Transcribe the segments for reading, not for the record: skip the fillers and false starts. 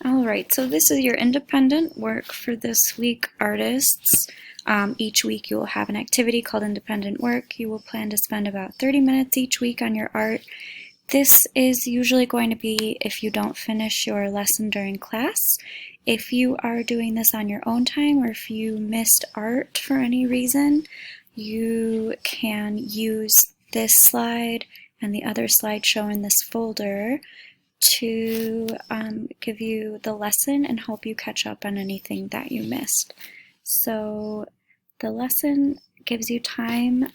All right, so this is your independent work for this week, artists. Each week you will have an activity called independent work. You will plan to spend about 30 minutes each week on your art. This is usually going to be if you don't finish your lesson during class. If you are doing this on your own time, or if you missed art for any reason, you can use this slide and the other slideshow in this folder to give you the lesson and help you catch up on anything that you missed. So the lesson gives you time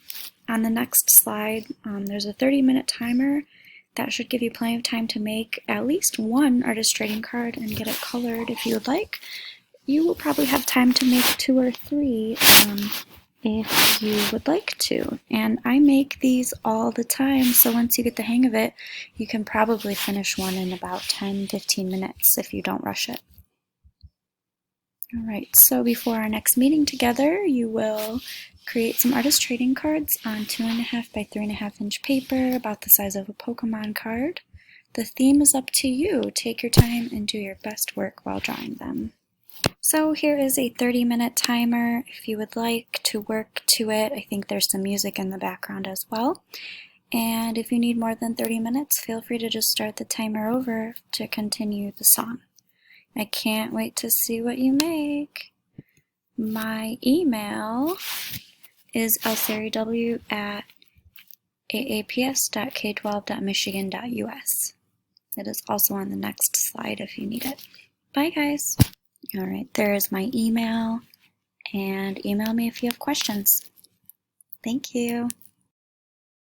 on the next slide. There's a 30-minute timer. That should give you plenty of time to make at least one artist trading card and get it colored if you would like. You will probably have time to make 2 or 3 if you would like to. And I make these all the time, so once you get the hang of it, you can probably finish one in about 10-15 minutes if you don't rush it. All right, so before our next meeting together, you will create some artist trading cards on 2.5 by 3.5 inch paper, about the size of a Pokemon card. The theme is up to you. Take your time and do your best work while drawing them. So here is a 30-minute timer. If you would like to work to it, I think there's some music in the background as well. And if you need more than 30 minutes, feel free to just start the timer over to continue the song. I can't wait to see what you make. My email is lsariw@aaps.k12.michigan.us. It is also on the next slide if you need it. Bye, guys. All right, there is my email, and email me if you have questions. Thank you.